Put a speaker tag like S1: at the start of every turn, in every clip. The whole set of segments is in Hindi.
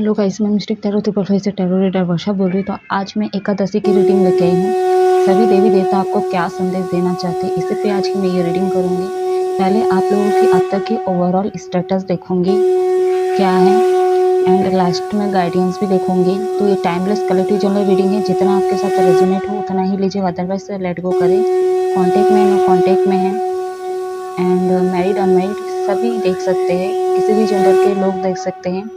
S1: हेलो गाइस, मैं मिस्टेक टैरो 555 से टैरो रीडर वर्षा बोल रही हूँ। तो आज मैं एकादशी की रीडिंग लेके आई हूँ। सभी देवी देवता आपको क्या संदेश देना चाहते हैं, इससे पे आज की मैं ये रीडिंग करूँगी। पहले आप लोगों की अब तक की ओवरऑल स्टेटस देखूँगी क्या है, एंड लास्ट में गाइडेंस भी देखूँगी। तो ये टाइमलेस कलेक्टिव जनरल रीडिंग है, जितना आपके साथ रेजोनेट हो उतना ही लीजिए, अदरवाइज लेट गो करें। कॉन्टेक्ट में नो कॉन्टेक्ट में है, एंड मैरिड अनमैरिड सभी देख सकते हैं, किसी भी जेंडर के लोग देख सकते हैं।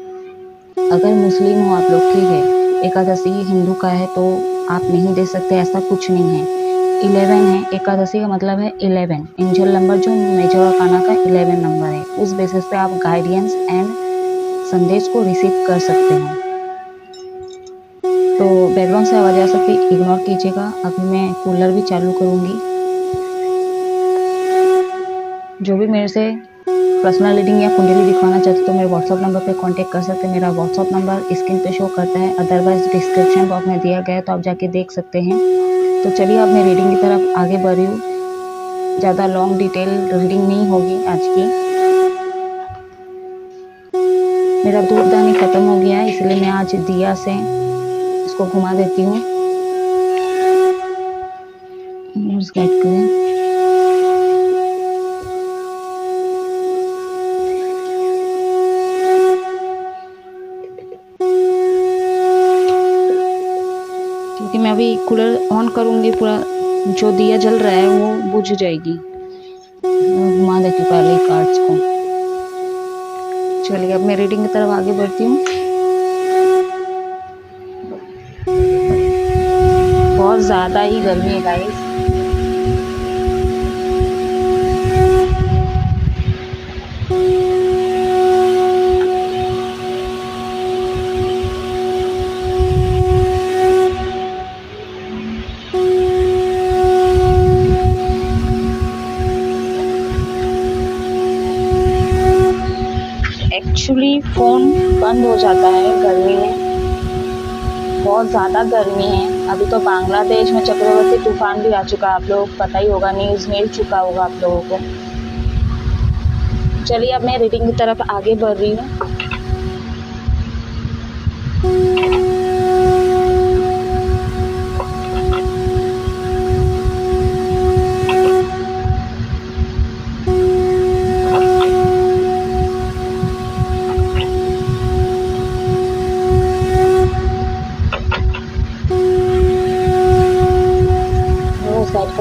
S1: अगर मुस्लिम हो आप लोग, ठीक है, एकादशी हिंदू का है तो आप नहीं दे सकते, ऐसा कुछ नहीं है। 11 है, एकादशी का मतलब है 11, एंजल नंबर जो मेजर आर्काना का 11 नंबर है, उस बेसिस पे आप गाइडेंस एंड संदेश को रिसीव कर सकते हैं। तो बैकग्राउंड से आवाज़ आ सकती है, इग्नोर कीजिएगा। अभी मैं कूलर भी चालू करूँगी। जो भी मेरे से पर्सनल रीडिंग या कुंडली दिखवाना चाहते तो मेरे व्हाट्सअप नंबर पे कांटेक्ट कर सकते हैं। मेरा व्हाट्सअप नंबर स्क्रीन पे शो करता है, अदरवाइज डिस्क्रिप्शन बॉक्स में दिया गया है, तो आप जाके देख सकते हैं। तो चलिए अब मैं रीडिंग की तरफ आगे बढ़ रही हूँ। ज़्यादा लॉन्ग डिटेल रीडिंग नहीं होगी आज की। मेरा धूपदानी ख़त्म हो गया है, इसलिए मैं आज दिया से इसको घुमा देती हूँ। गाइड करें। क्योंकि मैं अभी कूलर ऑन करूँगी, पूरा जो दिया जल रहा है वो बुझ जाएगी। घुमा देती हूँ पहले कार्ड्स को। चलिए अब मैं रीडिंग की तरफ आगे बढ़ती हूँ। बहुत ज़्यादा ही गर्मी है गाइस। एक्चुअली फ़ोन बंद हो जाता है गर्मी में, बहुत ज़्यादा गर्मी है। अभी तो बांग्लादेश में चक्रवाती तूफान भी आ चुका है, आप लोग पता ही होगा, न्यूज़ मिल चुका होगा आप लोगों को। चलिए अब मैं रीडिंग की तरफ आगे बढ़ रही हूँ।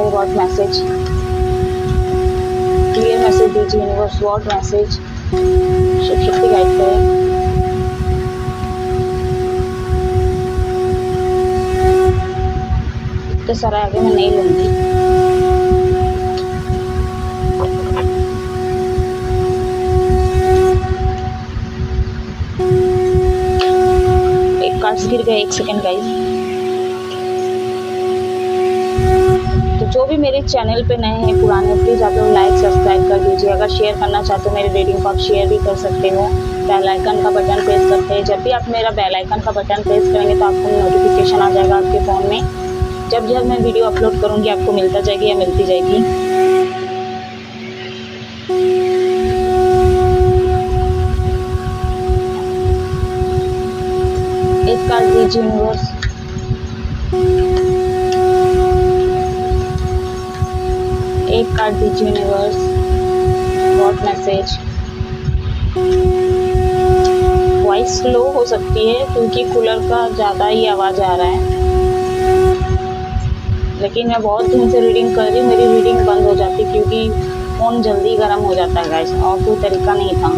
S1: व्हाट मैसेज, क्लियर मैसेज दीजिए universe. What message Shiv Shakti guide करें। तो सारा आगे मैं नहीं लूँगी। एक कार्ड्स गिर गए, एक सेकेंड गाइस। जो भी मेरे चैनल पे नए हैं पुराने, प्लीज़ आप लोग लाइक सब्सक्राइब कर दीजिए। अगर शेयर करना चाहते हो मेरी रीडिंग को, आप शेयर भी कर सकते हो। बेल आइकन का बटन प्रेस करते हैं, जब भी आप मेरा बेल आइकन का बटन प्रेस करेंगे तो आपको नोटिफिकेशन आ जाएगा आपके फ़ोन में। जब जब मैं वीडियो अपलोड करूँगी आपको मिलता जाएगी या मिलती जाएगी। एक कार्ड दीजिए यूनिवर्स। एक कार्ड दीजिए universe. What message. Voice slow हो सकती है क्योंकि कूलर का ज़्यादा ही आवाज़ आ रहा है, लेकिन मैं बहुत दिन से रीडिंग कर रही हूँ, मेरी रीडिंग बंद हो जाती क्योंकि फ़ोन जल्दी गर्म हो जाता है गाइस, और कोई तरीका नहीं था।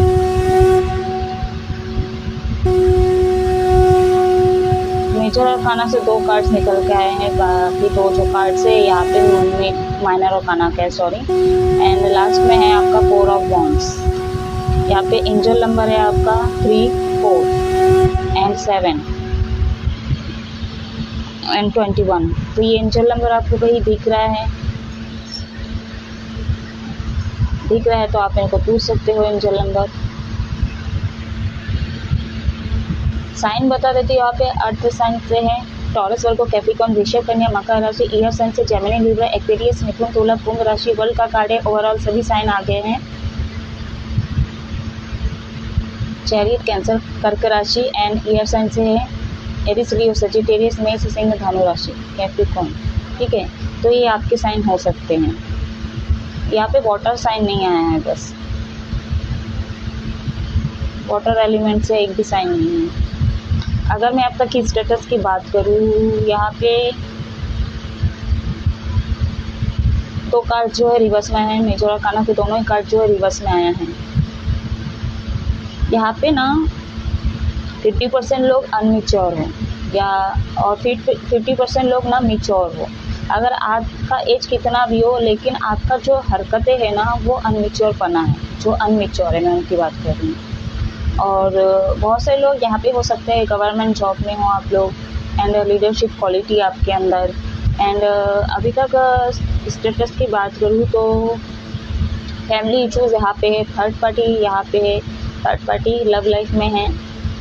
S1: मेजर आर्काना से 2 कार्ड्स निकल के आए हैं, बाकी 2 जो कार्ड्स है यहाँ पे माइनर आर्काना का है, सॉरी। एंड लास्ट में है आपका 4 ऑफ वॉन्ड्स। यहाँ पे एंजल नंबर है आपका 3, 4 एंड 7 एंड 21। तो ये एंजल नंबर आपको कहीं दिख रहा है तो आप इनको पूछ सकते हो एंजल नंबर। साइन बता देती हूँ, यहाँ पे अर्थ साइन से है टॉरस, वर्गो, कैप्रिकॉर्न, वृषभ, कन्या, मकर राशि, ईयर साइन से जेमिनी, लिब्रा, एक्वेरियस, मिथुन, तुला, कुंभ राशि, वर्ल्ड का कार्ड है। ओवरऑल सभी साइन आ गए हैं। चैरियट कैंसर कर्क राशि एंड ईयर साइन से है एरिस लियो सजिटेरियस मेष सिंह धनु राशि कैप्रिकॉर्न। ठीक है, तो ये आपके साइन हो सकते हैं। यहाँ पे वाटर साइन नहीं आया है, बस वाटर एलिमेंट से एक भी साइन नहीं है। अगर मैं अब तक की स्टेटस की बात करूँ, यहाँ पे 2 कार्ड जो है रिवर्स में है, मेजर आर्काना के दोनों ही कार्ड जो है रिवर्स में आया है। यहाँ पे ना 50% लोग अनमिच्योर हो या और 50% लोग ना मिच्योर हो। अगर आपका एज कितना भी हो, लेकिन आपका जो हरकतें है ना वो अनमिच्योर पना है, जो अनमिच्योर है मैं उनकी बात कर रही हूँ। और बहुत सारे लोग यहाँ पे हो सकते हैं गवर्नमेंट जॉब में हो आप लोग, एंड लीडरशिप क्वालिटी आपके अंदर। एंड अभी तक स्टेटस की बात करूँ तो फैमिली इश्यूज़ यहाँ पे है, थर्ड पार्टी यहाँ पे है, थर्ड पार्टी लव लाइफ में है।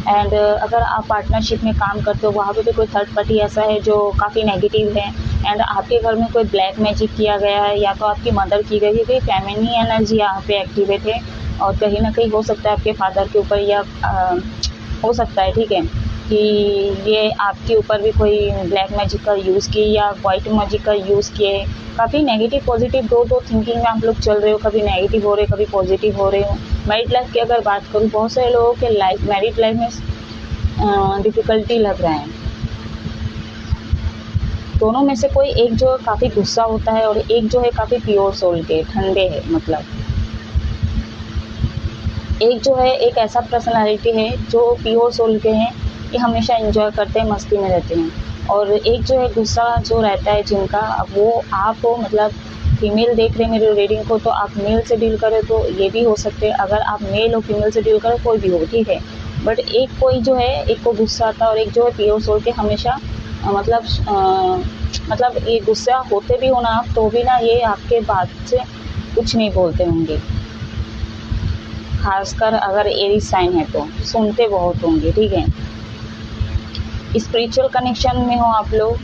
S1: एंड अगर आप पार्टनरशिप में काम करते हो वहाँ पे भी कोई थर्ड पार्टी ऐसा है जो काफ़ी नेगेटिव है। एंड आपके घर में कोई ब्लैक मैजिक किया गया है, या तो आपकी मदर की गई है, कोई फेमिनी एनर्जी यहाँ पे एक्टिवेट है, और कहीं ना कहीं हो सकता है आपके फादर के ऊपर, या हो सकता है, ठीक है, कि ये आपके ऊपर भी कोई ब्लैक मैजिक का यूज़ किए या वाइट मैजिक का यूज़ किए। काफ़ी नेगेटिव पॉजिटिव दो थिंकिंग में आप लोग चल रहे हो, कभी नेगेटिव हो रहे हो, कभी पॉजिटिव हो रहे हो। मैरिड लाइफ की अगर बात करूँ, बहुत सारे लोगों के मैरिड लाइफ में डिफ़िकल्टी लग रहा है। दोनों में से कोई एक जो काफ़ी गुस्सा होता है और एक जो है काफ़ी प्योर सोल के ठंडे है। मतलब एक जो है एक ऐसा पर्सनालिटी है जो प्योर सोल के हैं, ये हमेशा एंजॉय करते हैं, मस्ती में रहते हैं। और एक जो है गुस्सा जो रहता है जिनका, वो आप हो, मतलब फीमेल देख रहे हैं मेरे रीडिंग को तो आप मेल से डील करें तो ये भी हो सकते हैं, अगर आप मेल और फीमेल से डील करें कोई भी हो, ठीक है। बट एक कोई जो है, एक को गुस्सा आता है और एक जो है प्योर सोल के हमेशा मतलब ये गुस्सा होते भी हो ना आप, तो भी ना ये आपके बात से कुछ नहीं बोलते होंगे। खासकर अगर एरीज साइन है तो सुनते बहुत होंगे, ठीक है। स्पिरिचुअल कनेक्शन में हो आप लोग,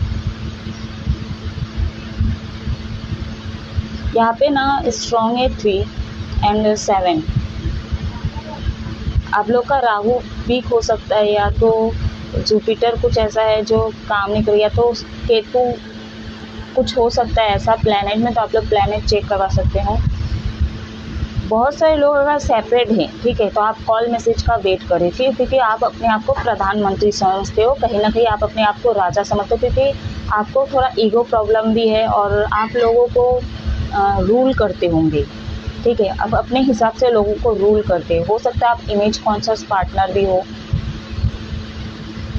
S1: यहाँ पे ना स्ट्रॉन्ग है 3 एंड 7। आप लोग का राहु वीक हो सकता है, या तो जुपिटर कुछ ऐसा है जो काम नहीं कर, या तो केतु कुछ हो सकता है ऐसा प्लैनेट में, तो आप लोग प्लैनेट चेक करवा सकते हो। बहुत सारे लोग अगर सेपरेट हैं, ठीक है, तो आप कॉल मैसेज का वेट करें, ठीक, क्योंकि आप अपने आप को प्रधानमंत्री समझते हो, कहीं ना कहीं आप अपने आप को राजा समझते हो, क्योंकि आपको थोड़ा ईगो प्रॉब्लम भी है और आप लोगों को रूल करते होंगे, ठीक है। अब अपने हिसाब से लोगों को रूल करते हो सकता है आप इमेज कॉन्शियस पार्टनर भी हो,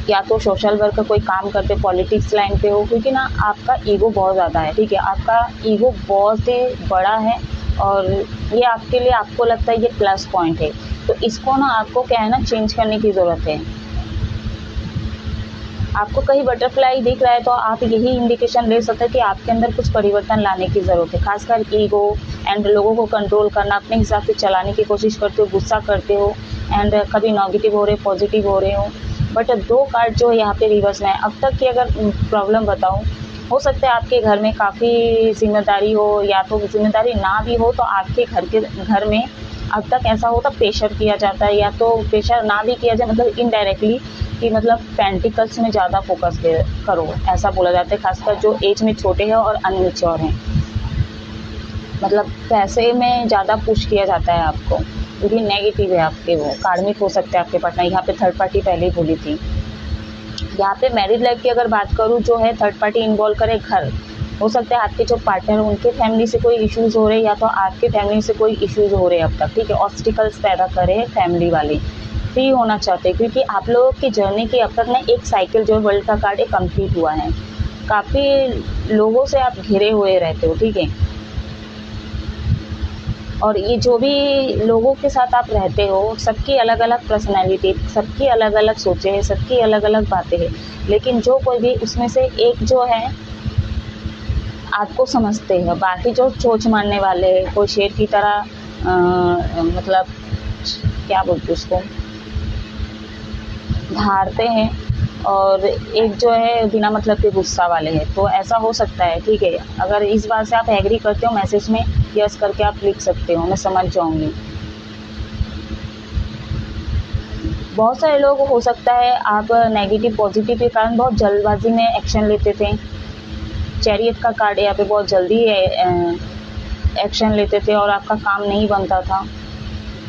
S1: या तो सोशल वर्क का कोई काम करते, पॉलिटिक्स लाइन पे हो, क्योंकि ना आपका ईगो बहुत ज़्यादा है, ठीक है, आपका ईगो बहुत ही बड़ा है और ये आपके लिए, आपको लगता है ये प्लस पॉइंट है। तो इसको ना आपको क्या है ना चेंज करने की ज़रूरत है। आपको कहीं बटरफ्लाई दिख रहा है तो आप यही इंडिकेशन ले सकते हैं कि आपके अंदर कुछ परिवर्तन लाने की ज़रूरत है। खासकर ईगो एंड लोगों को कंट्रोल करना, अपने हिसाब से चलाने की कोशिश करते हो, गुस्सा करते हो, एंड कभी नेगेटिव हो रहे पॉजिटिव हो रहे हो। बट 2 कार्ड जो है यहाँ पे रिवर्स में है। अब तक की अगर प्रॉब्लम बताऊँ, हो सकता है आपके घर में काफ़ी जिम्मेदारी हो, या तो जिम्मेदारी ना भी हो तो आपके घर में अब तक ऐसा होता प्रेशर किया जाता है, या तो प्रेशर ना भी किया जाए, मतलब इनडायरेक्टली कि मतलब पेंटिकल्स में ज़्यादा फोकस करो, ऐसा बोला जाता है। खासकर जो एज में छोटे हैं और अनमेच्योर हैं, मतलब पैसे में ज़्यादा पुश किया जाता है आपको, क्योंकि नेगेटिव है आपके, वो कार्मिक हो सकते हैं आपके पार्टनर। यहाँ पे थर्ड पार्टी पहले ही बोली थी। यहाँ पे मैरिड लाइफ की अगर बात करूँ, जो है थर्ड पार्टी इन्वॉल्व करे घर, हो सकता है आपके जो पार्टनर उनके फैमिली से कोई इश्यूज़ हो रहे हैं, या तो आपके फैमिली से कोई इश्यूज़ हो रहे हैं अब तक, ठीक है। ऑब्स्टिकल्स पैदा करे फैमिली वाले, फ्री होना चाहते हैं, क्योंकि आप लोगों की जर्नी की अब तक ना एक साइकिल जो वर्ल्ड का कार्ड एक कंप्लीट हुआ है। काफ़ी लोगों से आप घिरे हुए रहते हो, ठीक है। और ये जो भी लोगों के साथ आप रहते हो, सबकी अलग अलग पर्सनैलिटी, सबकी अलग अलग सोचें हैं, सबकी अलग अलग बातें हैं, लेकिन जो कोई भी उसमें से एक जो है आपको समझते हैं। बाकी जो चोंच मारने वाले, कोई शेर की तरह मतलब क्या बोलते उसको, धारते हैं, और एक जो है बिना मतलब के गुस्सा वाले हैं। तो ऐसा हो सकता है, ठीक है। अगर इस बात से आप एग्री करते हो, मैसेज में यस करके आप लिख सकते हो, मैं समझ जाऊंगी। बहुत सारे लोग हो सकता है आप नेगेटिव पॉजिटिव के कारण बहुत जल्दबाजी में एक्शन लेते थे। चैरियट का कार्ड यहाँ पे बहुत जल्दी एक्शन लेते थे और आपका काम नहीं बनता था,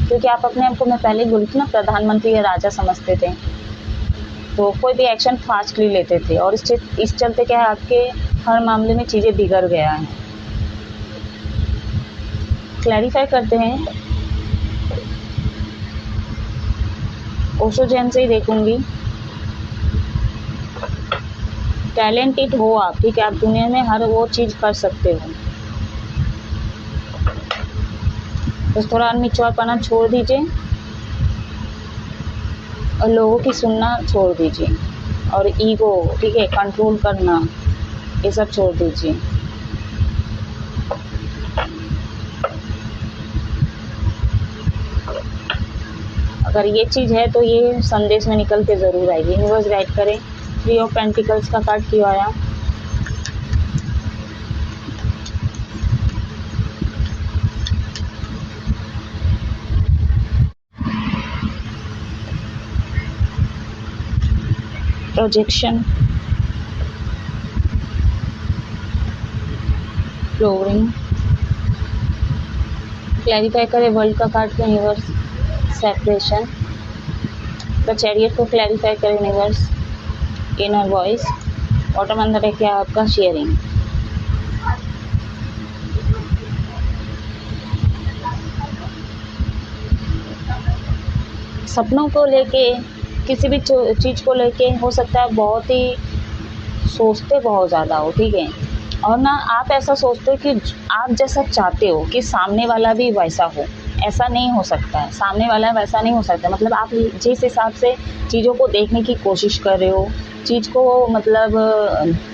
S1: क्योंकि आप अपने आप को, मैं पहले ही बोली थी ना, प्रधानमंत्री या राजा समझते थे, तो कोई भी एक्शन फास्टली लेते थे और इस चलते क्या है, आपके हर मामले में चीज़ें बिगड़ गया है। क्लैरिफाई करते हैं, ओशो जैन से ही देखूंगी। टैलेंटेड हो आप, ठीक है, आप दुनिया में हर वो चीज़ कर सकते हो, बस थोड़ा अनमिच्योरपना छोड़ दीजिए और लोगों की सुनना छोड़ दीजिए और ईगो, ठीक है, कंट्रोल करना, ये सब छोड़ दीजिए। अगर ये चीज़ है तो ये संदेश में निकल के ज़रूर आएगी। यूनिवर्स गाइड करें। 3 ऑफ पेंटिकल्स का कार्ड क्यों आया? Projection, flooring. क्लैरिफाई करें वर्ल्ड का कार्ड का यूनिवर्स। सेपरेशन। द चैरियट को क्लैरिफाई करें यूनिवर्स। Inner voice. बॉटम अंदर है क्या आपका? शेयरिंग। सपनों को लेके, किसी भी चीज़ को लेके हो सकता है बहुत ही सोचते बहुत ज़्यादा हो, ठीक है, और ना आप ऐसा सोचते हो कि आप जैसा चाहते हो कि सामने वाला भी वैसा हो, ऐसा नहीं हो सकता है। सामने वाला वैसा नहीं हो सकता, मतलब आप जिस हिसाब से चीज़ों को देखने की कोशिश कर रहे हो, चीज़ को मतलब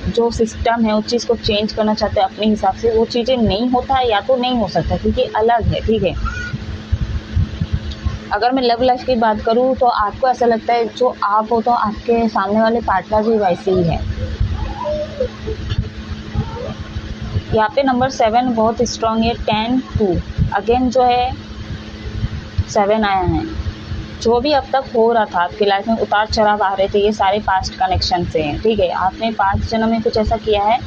S1: जो सिस्टम है उस चीज़ को चेंज करना चाहते हैं अपने हिसाब से, वो चीज़ें नहीं होता है या तो नहीं हो सकता, क्योंकि अलग है, ठीक है। अगर मैं लव लाइफ की बात करूँ तो आपको ऐसा लगता है जो आप हो तो आपके सामने वाले पार्टनर भी वैसे ही है। यहाँ पे नंबर 7 बहुत स्ट्रॉन्ग है। 10 2 अगेन जो है 7 आया है। जो भी अब तक हो रहा था आपकी लाइफ में, उतार चढ़ाव आ रहे थे, ये सारे पास्ट कनेक्शन से हैं, ठीक है। आपने पास्ट जन्म में कुछ ऐसा किया है,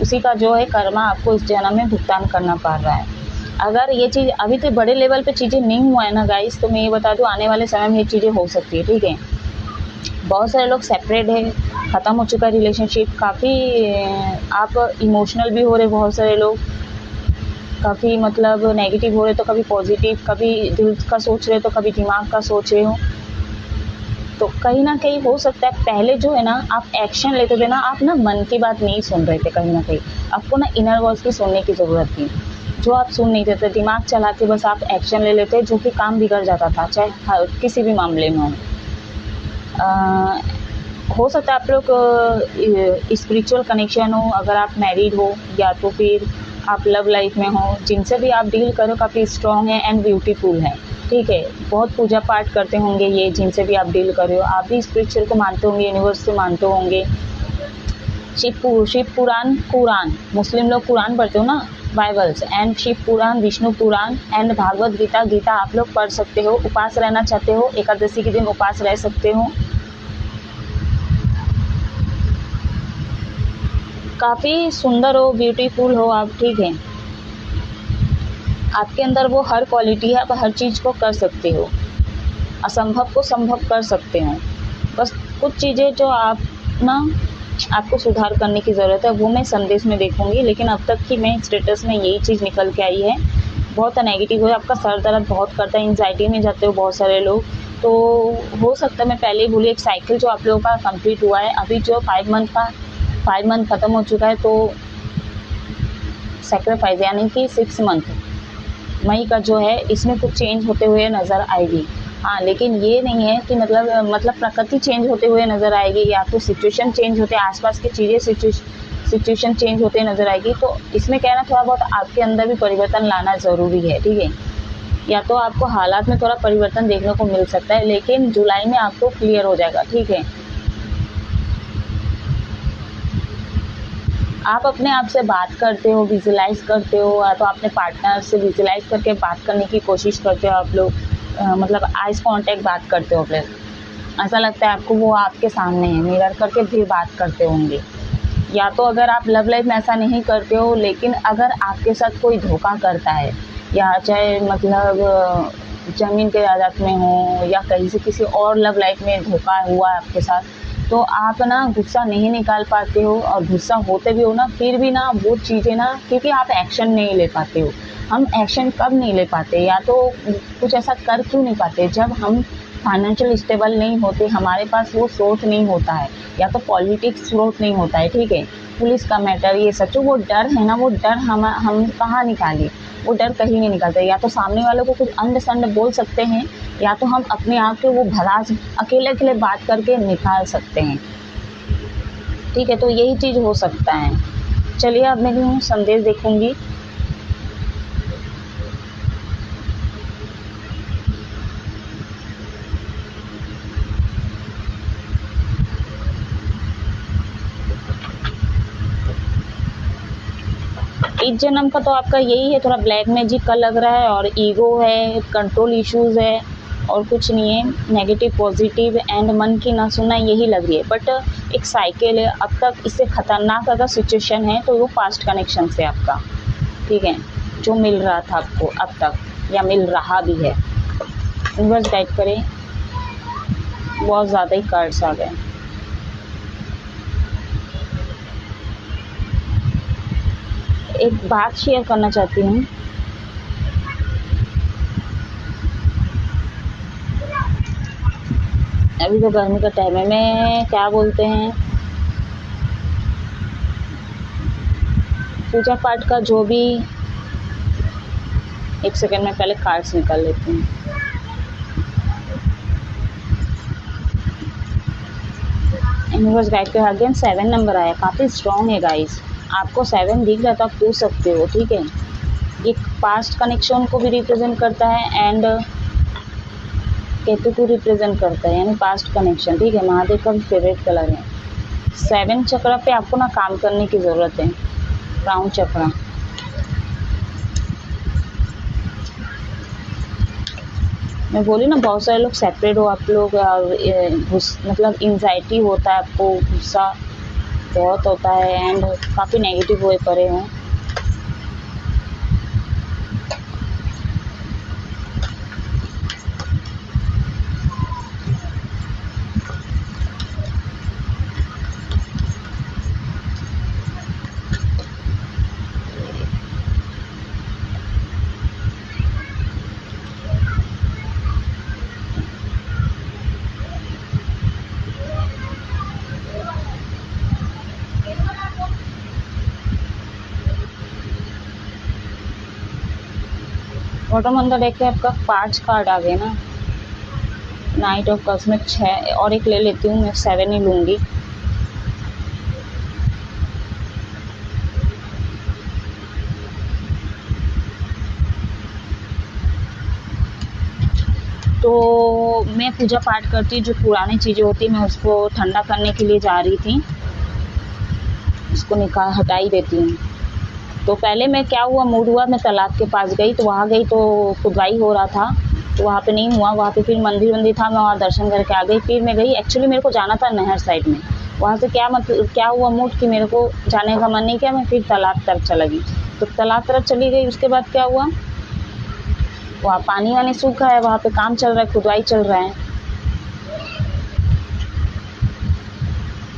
S1: उसी का जो है कर्मा आपको इस जन्म में भुगतान करना पड़ रहा है। अगर ये चीज़ अभी तो बड़े लेवल पे चीज़ें नहीं हुआ है ना गाइस, तो मैं ये बता दूँ आने वाले समय में ये चीज़ें हो सकती है, ठीक है। बहुत सारे लोग सेपरेट है, ख़त्म हो चुका है रिलेशनशिप, काफ़ी आप इमोशनल भी हो रहे, बहुत सारे लोग काफ़ी मतलब नेगेटिव हो रहे तो कभी पॉजिटिव, कभी दिल का सोच रहे तो कभी दिमाग का सोच रहे हो। तो कहीं ना कहीं हो सकता है पहले जो है ना आप एक्शन लेते थे ना, आप ना मन की बात नहीं सुन रहे थे, कहीं ना कहीं आपको ना इनर वॉइस की सुनने की ज़रूरत थी, जो आप सुन नहीं देते, दिमाग चला के बस आप एक्शन ले लेते, जो कि काम बिगड़ जाता था, चाहे किसी भी मामले में हो सकता है आप लोग स्पिरिचुअल कनेक्शन हो, अगर आप मैरिड हो या तो फिर आप लव लाइफ में हो, जिनसे भी आप डील करो काफ़ी स्ट्रॉन्ग है एंड ब्यूटीफुल है, ठीक है। बहुत पूजा पाठ करते होंगे ये, जिनसे भी आप डील कर रहे हो, आप भी स्पिरिचुअल को मानते होंगे, यूनिवर्स को मानते होंगे। शिव पुराण, कुरान, मुस्लिम लोग कुरान पढ़ते हो ना, Bibles, and Shiv Puran, Vishnu Puran and Bhagavad Gita आप लोग पढ़ सकते हो। उपास रहना चाहते हो, एकादशी के दिन उपास रह सकते हो। काफ़ी सुंदर हो, ब्यूटीफुल हो आप, ठीक है। आपके अंदर वो हर क्वालिटी है, आप हर चीज़ को कर सकते हो, असंभव को संभव कर सकते हो। बस कुछ चीज़ें जो आप ना आपको सुधार करने की ज़रूरत है, वो मैं संदेश में देखूंगी, लेकिन अब तक की मैं स्टेटस में यही चीज़ निकल के आई है। बहुत नेगेटिव है, आपका सर दर्द बहुत करता है, एंजाइटी में जाते हो बहुत सारे लोग, तो हो सकता है मैं पहले ही बोली, एक साइकिल जो आप लोगों का कंप्लीट हुआ है, अभी जो 5 मंथ ख़त्म हो चुका है, तो सैक्रिफाइस यानी कि 6 मंथ मई का जो है, इसमें कुछ चेंज होते हुए नज़र आएगी। हाँ, लेकिन ये नहीं है कि मतलब प्रकृति चेंज होते हुए नज़र आएगी, या तो सिचुएशन चेंज होते, आसपास की चीज़ें सिचुएशन चेंज होते नज़र आएगी। तो इसमें क्या है ना, थोड़ा बहुत आपके अंदर भी परिवर्तन लाना ज़रूरी है, ठीक है। या तो आपको हालात में थोड़ा परिवर्तन देखने को मिल सकता है, लेकिन जुलाई में आपको क्लियर हो जाएगा, ठीक है। आप अपने आप से बात करते हो, विजुलाइज करते हो, या तो अपने पार्टनर से विजुलाइज करके बात करने की कोशिश करते हो आप लोग, मतलब आइज कांटेक्ट बात करते हो अपने, ऐसा लगता है आपको वो आपके सामने है, मिरर करके फिर बात करते होंगे। या तो अगर आप लव लाइफ में ऐसा नहीं करते हो, लेकिन अगर आपके साथ कोई धोखा करता है, या चाहे मतलब ज़मीन के जायदाद में हो या कहीं से किसी और लव लाइफ में धोखा हुआ है आपके साथ, तो आप ना गुस्सा नहीं निकाल पाते हो, और गुस्सा होते भी हो ना, फिर भी ना वो चीज़ें ना, क्योंकि आप एक्शन नहीं ले पाते हो। हम एक्शन कब नहीं ले पाते, या तो कुछ ऐसा कर क्यों नहीं पाते, जब हम फाइनेंशियल स्टेबल नहीं होते, हमारे पास वो सोर्स नहीं होता है, या तो पॉलिटिक्स सोर्स नहीं होता है, ठीक है, पुलिस का मैटर, ये सच, वो डर है ना, वो डर हम कहाँ निकालें, वो डर कहीं नहीं निकलते। या तो सामने वालों को कुछ अंड संड बोल सकते हैं, या तो हम अपने आप के वो भड़ास अकेले अकेले बात करके निकाल सकते हैं, ठीक है, तो यही चीज़ हो सकता है। चलिए अब मैं संदेश देखूंगी। इस जन्म का तो आपका यही है, थोड़ा ब्लैक मैजिक का लग रहा है, और ईगो है, कंट्रोल इश्यूज़ है, और कुछ नहीं है। नेगेटिव पॉजिटिव एंड मन की ना सुनना, यही लग रही है। बट एक साइकिल है, अब तक इससे ख़तरनाक अगर सिचुएशन है तो वो पास्ट कनेक्शन से आपका, ठीक है, जो मिल रहा था आपको अब तक, या मिल रहा भी है। यूनिवर्स गाइड करें, बहुत ज़्यादा ही कार्ड्स आ गए। एक बात शेयर करना चाहती हूँ। अभी तो गर्मी का टाइम है, मैं क्या बोलते हैं, पूजा पाठ का जो भी, एक सेकंड में पहले कार्ड्स निकाल लेती हूँ। यूनिवर्स गाइड के अगेन 7 नंबर आया, काफ़ी स्ट्रॉन्ग है गाइस। आपको 7 दिख रहा तो आप पूछ सकते हो, ठीक है। ये पास्ट कनेक्शन को भी रिप्रेजेंट करता है, एंड केतु को रिप्रेजेंट करता है, यानी पास्ट कनेक्शन, ठीक है। महादेव का भी फेवरेट कलर है। 7 चक्र पे आपको ना काम करने की ज़रूरत है। क्राउन चक्र, मैं बोली ना, बहुत सारे लोग सेपरेट हो आप लोग, मतलब एंजाइटी होता है आपको, गुस्सा बहुत होता है, एंड काफ़ी नेगेटिव हुए पड़े हों। बॉटम अंदर देख के आपका 5 कार्ड आ गए ना, नाइट ऑफ कप्स में 6, और एक ले लेती हूँ, मैं 7 ही लूँगी। तो मैं पूजा पाठ करती, जो पुरानी चीज़ें होती मैं उसको ठंडा करने के लिए जा रही थी, इसको निकाल हटा ही देती हूँ। तो पहले मैं क्या हुआ, मूड हुआ, मैं तालाब के पास गई, तो वहाँ गई तो खुदाई हो रहा था, तो वहाँ पे नहीं हुआ, वहाँ पे फिर मंदिर था, मैं वहाँ दर्शन करके आ गई। फिर मैं गई, एक्चुअली मेरे को जाना था नहर साइड में, वहाँ से क्या हुआ मूड कि मेरे को जाने का मन नहीं किया, मैं फिर तालाब तरफ चला गई। तो तालाब तरफ चली गई, उसके बाद क्या हुआ, वहाँ पानी वानी सूखा है, वहाँ पे काम चल रहा है, खुदाई चल रहा है।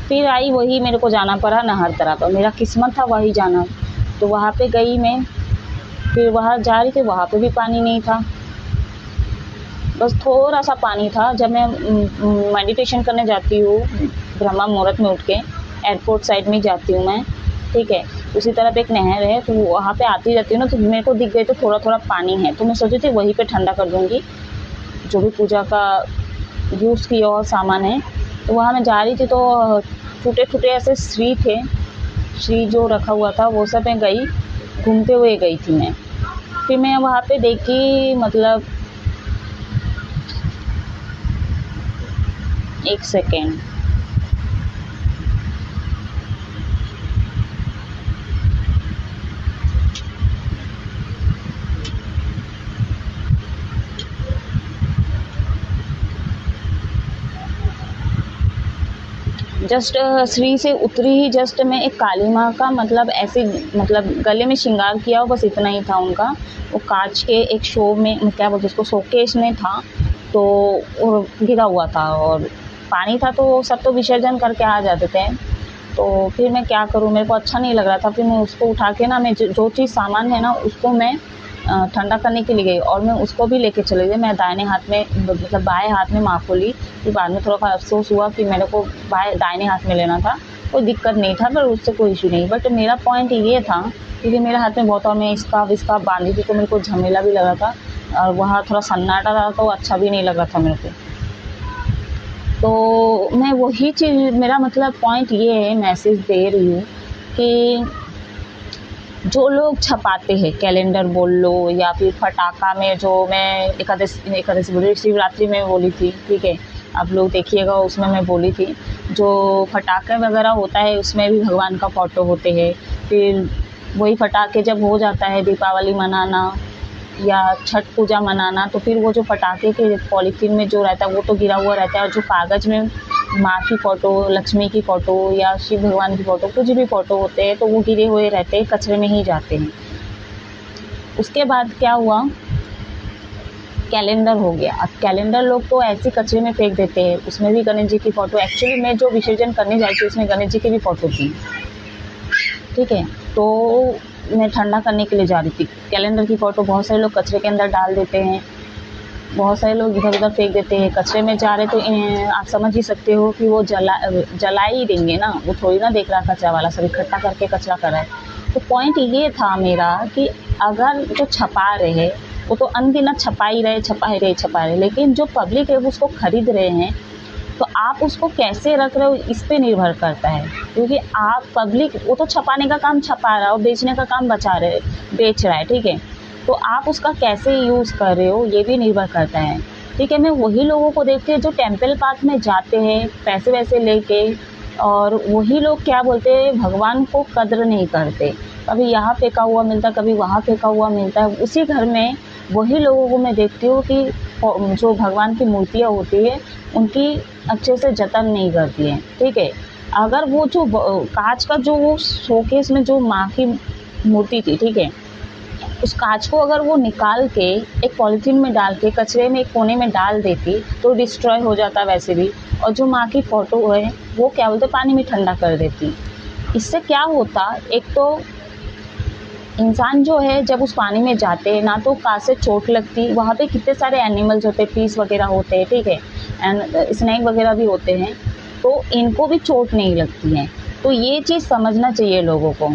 S1: फिर आई वही, मेरे को जाना पड़ा नहर तरफ, और मेरा किस्मत था वही जाना। तो वहाँ पे गई मैं, फिर वहाँ जा रही थी, वहाँ पे भी पानी नहीं था, बस थोड़ा सा पानी था। जब मैं मेडिटेशन करने जाती हूँ ब्रह्मा मुहूर्त में उठ के, एयरपोर्ट साइड में जाती हूँ मैं, ठीक है, उसी तरफ एक नहर है, तो वहाँ पे आती जाती हूँ ना, तो मेरे को दिख गई तो थोड़ा थोड़ा पानी है, तो मैं सोची थी वहीं पे ठंडा कर दूँगी जो भी पूजा का यूज़ किया और सामान है। तो वहाँ मैं जा रही थी, तो टूटे टूटे ऐसे श्री थे, श्री जो रखा हुआ था वो सब मैं गई, घूमते हुए गई थी मैं। फिर मैं वहाँ पे देखी, मतलब एक सेकेंड, जस्ट सीढ़ी से उतरी ही जस्ट मैं एक काली माँ का मतलब ऐसे मतलब गले में श्रृंगार किया हो, बस इतना ही था उनका। वो कांच के एक शो में क्या बोलते उसको शोकेस में था, तो वो गिरा हुआ था और पानी था, तो सब तो विसर्जन करके आ जाते थे। तो फिर मैं क्या करूँ, मेरे को अच्छा नहीं लग रहा था। फिर मैं उसको उठा के ना, मैं जो चीज़ सामान है ना उसको मैं ठंडा करने के लिए गई और मैं उसको भी लेके चली गई। मैं दाहिने हाथ में मतलब बाएं हाथ में माँ को ली। फिर बाद में थोड़ा अफसोस हुआ कि मेरे को दाहिने हाथ में लेना था। कोई दिक्कत नहीं था, पर उससे कोई इशू नहीं। बट मेरा पॉइंट ये था, क्योंकि मेरे हाथ में बहुत और मैं स्कार्फ बांधी थी, तो मेरे को झमेला भी लगा था और वहाँ थोड़ा सन्नाटा रहा, तो अच्छा भी नहीं लग रहा था मेरे को। तो मैं वही चीज़, मेरा मतलब पॉइंट ये है, मैसेज दे रही हूँ कि जो लोग छपाते हैं, कैलेंडर बोल लो या फिर पटाखा में, जो मैं एकादशी बोली, शिवरात्रि में बोली थी, ठीक है, आप लोग देखिएगा उसमें मैं बोली थी, जो पटाखे वगैरह होता है उसमें भी भगवान का फ़ोटो होते हैं। फिर वही पटाखे जब हो जाता है दीपावली मनाना या छठ पूजा मनाना, तो फिर वो जो पटाखे के पॉलीथीन में जो रहता है वो तो गिरा हुआ रहता है, और जो कागज़ में माँ की फ़ोटो, लक्ष्मी की फ़ोटो या शिव भगवान की फ़ोटो, कुछ भी फ़ोटो होते हैं, तो वो गिरे हुए रहते हैं, कचरे में ही जाते हैं। उसके बाद क्या हुआ, कैलेंडर हो गया। अब कैलेंडर लोग तो ऐसे कचरे में फेंक देते हैं, उसमें भी गणेश जी की फ़ोटो, एक्चुअली मैं जो विसर्जन करने जाती हूँ उसमें गणेश जी की भी फ़ोटो थी, ठीक है। तो मैं ठंडा करने के लिए जा रही थी, कैलेंडर की फ़ोटो बहुत सारे लोग कचरे के अंदर डाल देते हैं, बहुत सारे लोग इधर उधर फेंक देते हैं, कचरे में जा रहे, तो आप समझ ही सकते हो कि वो जला ही देंगे ना, वो थोड़ी ना देख रहा कचरा वाला सब इकट्ठा करके कचरा कर रहा है। तो पॉइंट ये था मेरा कि अगर जो छपा रहे वो तो अनगिनत छपा ही रहे, लेकिन जो पब्लिक है वो उसको खरीद रहे हैं, तो आप उसको कैसे रख रहे हो इस पे निर्भर करता है। क्योंकि आप पब्लिक, वो तो छपाने का काम छपा रहा है और बेचने का काम बेच रहा है, ठीक है। तो आप उसका कैसे यूज़ कर रहे हो ये भी निर्भर करता है, ठीक है। मैं वही लोगों को देखती हूँ जो टेम्पल पार्क में जाते हैं पैसे वैसे लेके, और वही लोग क्या बोलते हैं, भगवान को कद्र नहीं करते। कभी यहाँ फेंका हुआ मिलता है, कभी वहाँ फेंका हुआ मिलता है। उसी घर में वही लोगों को मैं देखती हूँ कि जो भगवान की मूर्तियाँ होती है उनकी अच्छे से जतन नहीं करती है, ठीक है। अगर वो जो कांच का जो वो शोकेस में जो माँ की मूर्ति थी, ठीक है, उस कांच को अगर वो निकाल के एक पॉलीथीन में डाल के कचरे में एक कोने में डाल देती तो डिस्ट्रॉय हो जाता वैसे भी, और जो माँ की फ़ोटो है वो क्या बोलते पानी में ठंडा कर देती। इससे क्या होता, एक तो इंसान जो है जब उस पानी में जाते हैं ना तो कांच से चोट लगती, वहाँ पे कितने सारे एनिमल्स होते हैं, पीस वगैरह होते हैं, ठीक है, एंड स्नैक वगैरह भी होते हैं, तो इनको भी चोट नहीं लगती है। तो ये चीज़ समझना चाहिए लोगों को।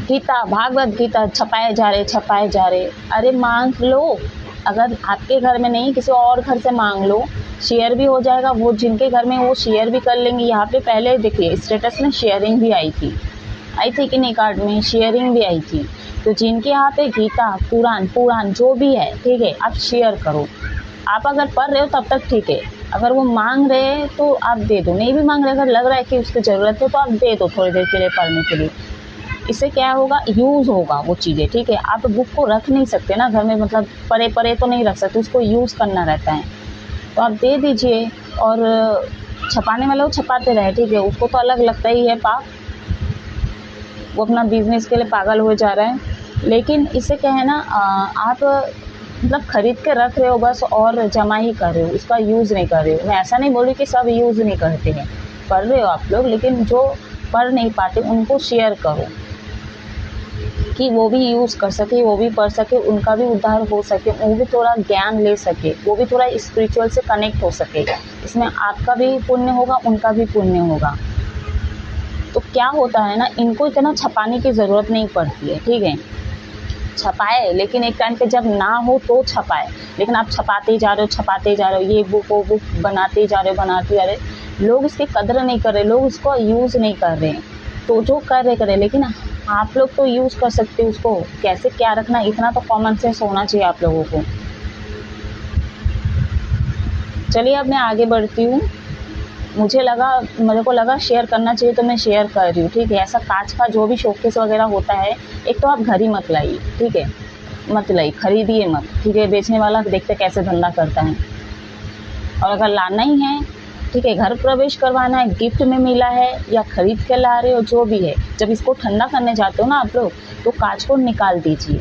S1: गीता, भागवत गीता छपाए जा रहे, अरे मांग लो। अगर आपके घर में नहीं किसी और घर से मांग लो, शेयर भी हो जाएगा, वो जिनके घर में वो शेयर भी कर लेंगे। यहाँ पे पहले देखिए स्टेटस में शेयरिंग भी आई थी कि नहीं, कार्ड में शेयरिंग भी आई थी। तो जिनके यहाँ पे गीता पुराण जो भी है, ठीक है, आप शेयर करो। आप अगर पढ़ रहे हो तब तक ठीक है, अगर वो मांग रहे हैं तो आप दे दो, नहीं भी मांग रहे, अगर लग रहा है कि उसकी ज़रूरत है तो आप दे दो थोड़ी देर के लिए पढ़ने के लिए। इससे क्या होगा, यूज़ होगा वो चीज़ें, ठीक है। आप बुक को रख नहीं सकते ना घर में, मतलब परे तो नहीं रख सकते, उसको यूज़ करना रहता है, तो आप दे दीजिए। और छपाने वाले वो छपाते रहे, ठीक है, उसको तो अलग लगता ही है पाप, वो अपना बिजनेस के लिए पागल हो जा रहा है। लेकिन इससे क्या है ना, आप मतलब खरीद के रख रहे हो बस और जमा ही कर रहे हो, उसका यूज़ नहीं कर रहे हो। मैं ऐसा नहीं बोल रही कि सब यूज़ नहीं करते हैं, पढ़ रहे हो आप लोग, लेकिन जो पढ़ नहीं पाते उनको शेयर करो कि वो भी यूज़ कर सके, वो भी पढ़ सके, उनका भी उद्धार हो सके, वो भी थोड़ा ज्ञान ले सके, वो भी थोड़ा स्पिरिचुअल से कनेक्ट हो सके। इसमें आपका भी पुण्य होगा, उनका भी पुण्य होगा। तो क्या होता है ना, इनको इतना छपाने की ज़रूरत नहीं पड़ती है, ठीक है। छपाए, लेकिन एक टाइम पे जब ना हो तो छपाए, लेकिन आप छपाते जा रहे हो, ये बुक वो बुक बनाते जा रहे हो, लोग इसकी कदर नहीं कर रहे, लोग उसको यूज़ नहीं कर रहे हैं। तो जो कर रहे, लेकिन आप लोग तो यूज़ कर सकते हो उसको, कैसे क्या रखना, इतना तो कॉमन सेंस होना चाहिए आप लोगों को। चलिए अब मैं आगे बढ़ती हूँ। मेरे को लगा शेयर करना चाहिए तो मैं शेयर कर रही हूँ, ठीक है। ऐसा कांच का जो भी शोकेस वगैरह होता है, एक तो आप घर ही मत लाइए, ठीक है। मत लाइए, खरीदिए मत, ठीक है। बेचने वाला देखते कैसे धंधा करता है। और अगर लाना ही है, ठीक है, घर प्रवेश करवाना है, गिफ्ट में मिला है या खरीद के ला रहे हो, जो भी है, जब इसको ठंडा करने जाते हो ना आप लोग, तो कांच को निकाल दीजिए।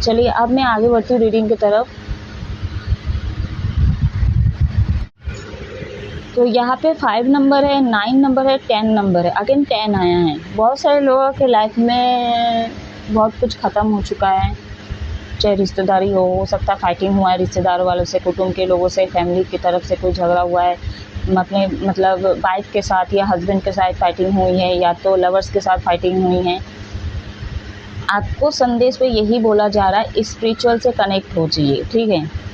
S1: चलिए अब मैं आगे बढ़ती हूँ रीडिंग की तरफ। तो यहाँ पे 5 नंबर है, 9 नंबर है, 10 नंबर है। अगेन 10 आया है। बहुत सारे लोगों के लाइफ में बहुत कुछ ख़त्म हो चुका है, चाहे रिश्तेदारी हो सकता है फाइटिंग हुआ है रिश्तेदारों वालों से, कुटुंब के लोगों से, फैमिली की तरफ से कोई झगड़ा हुआ है, मतलब वाइफ के साथ या हस्बैंड के साथ फाइटिंग हुई है, या तो लवर्स के साथ फाइटिंग हुई है। आपको संदेश पे यही बोला जा रहा है, स्पिरिचुअल से कनेक्ट हो जाइए, ठीक है।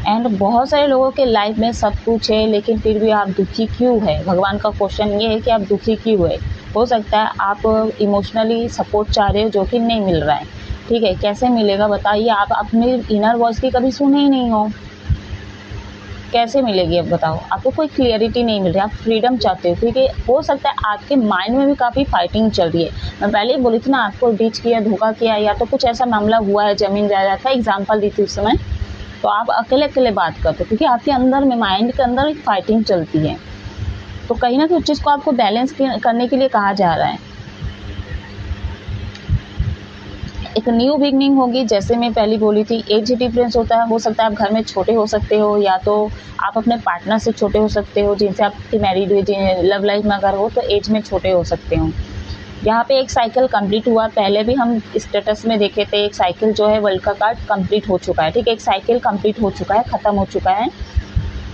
S1: एंड बहुत सारे लोगों के लाइफ में सब कुछ है, लेकिन फिर भी आप दुखी क्यों है? भगवान का क्वेश्चन ये है कि आप दुखी क्यों है? हो सकता है आप इमोशनली सपोर्ट चाह रहे हो, जो कि नहीं मिल रहा है, ठीक है। कैसे मिलेगा बताइए? आप अपने इनर वॉइस की कभी सुने ही नहीं हो, कैसे मिलेगी? अब बताओ, आपको कोई क्लियरिटी नहीं मिल रही, आप फ्रीडम चाहते हो, ठीक है। हो सकता है आपके माइंड में भी काफ़ी फाइटिंग चल रही है। मैं पहले ही बोली थी ना, आपको डिच किया, धोखा किया, या तो कुछ ऐसा मामला हुआ है, ज़मीन जायदाद का एग्जाम्पल दी थी उस समय। तो आप अकेले अकेले बात करते हो, क्योंकि आपके अंदर में, माइंड के अंदर एक फाइटिंग चलती है। तो कहीं ना कहीं उस चीज़ को आपको बैलेंस करने के लिए कहा जा रहा है। एक न्यू बिगनिंग होगी, जैसे मैं पहले बोली थी। एज डिफरेंस होता है, हो सकता है आप घर में छोटे हो सकते हो, या तो आप अपने पार्टनर से छोटे हो सकते हो, जिनसे आपकी मैरिड हुई, लव लाइफ में अगर हो तो एज में छोटे हो सकते हो। यहाँ पे एक साइकिल कंप्लीट हुआ। पहले भी हम स्टेटस में देखे थे, एक साइकिल जो है वर्ल्ड का कार्ड कंप्लीट हो चुका है, ठीक है। एक साइकिल कंप्लीट हो चुका है, ख़त्म हो चुका है,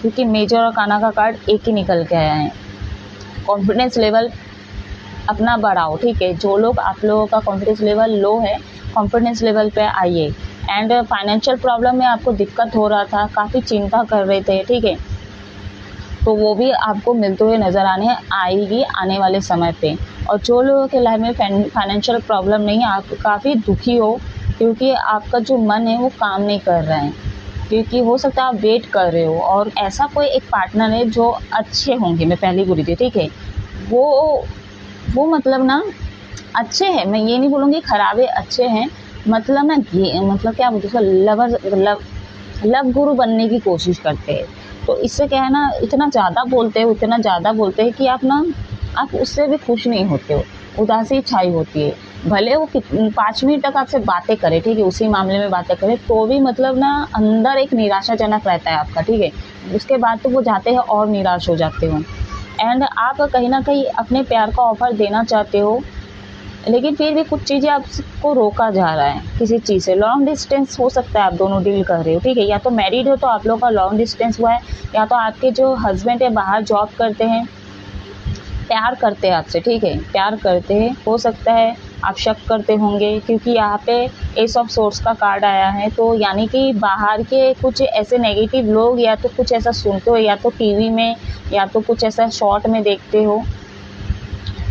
S1: क्योंकि मेजर और काना का कार्ड एक ही निकल के आया है। कॉन्फिडेंस लेवल अपना बढ़ाओ, ठीक है। जो लोग, आप लोगों का कॉन्फिडेंस लेवल लो है, कॉन्फिडेंस लेवल पे आइए। एंड फाइनेंशियल प्रॉब्लम में आपको दिक्कत हो रहा था, काफ़ी चिंता कर रहे थे, ठीक है, तो वो भी आपको मिलते हुए नज़र आएगी आने वाले समय पे। और जो लोगों के लाइफ में फाइनेंशियल प्रॉब्लम नहीं है, आप काफ़ी दुखी हो, क्योंकि आपका जो मन है वो काम नहीं कर रहा है, क्योंकि हो सकता है आप वेट कर रहे हो, और ऐसा कोई एक पार्टनर है जो अच्छे होंगे, मैं पहले बोली थी, ठीक है। वो मतलब ना अच्छे हैं, मैं ये नहीं बोलूँगी ख़राब है, अच्छे हैं, मतलब ना ये मतलब क्या बोलते हैं, लव गुरु बनने की कोशिश करते हैं। तो इससे क्या है ना, इतना ज़्यादा बोलते हैं कि आप उससे भी खुश नहीं होते हो, उदासी छाई होती है। भले वो 5 मिनट तक आपसे बातें करे, ठीक है, उसी मामले में बातें करे, तो भी मतलब ना अंदर एक निराशाजनक रहता है आपका, ठीक है। उसके बाद तो वो जाते हैं और निराश हो जाते हो। एंड आप कहीं ना कहीं अपने प्यार का ऑफ़र देना चाहते हो, लेकिन फिर भी कुछ चीज़ें आपको रोका जा रहा है किसी चीज़ से। लॉन्ग डिस्टेंस हो सकता है, आप दोनों डील कर रहे हो, ठीक है। या तो मैरिड हो तो आप लोगों का लॉन्ग डिस्टेंस हुआ है, या तो आपके जो हस्बैंड है बाहर जॉब करते हैं, प्यार करते हैं आपसे, ठीक है, प्यार करते हैं। हो सकता है आप शक करते होंगे, क्योंकि यहाँ पे एस ऑफ सोर्स का कार्ड आया है, तो यानी कि बाहर के कुछ ऐसे नेगेटिव लोग, या तो कुछ ऐसा सुनते हो, या तो टीवी में, या तो कुछ ऐसा शॉर्ट में देखते हो,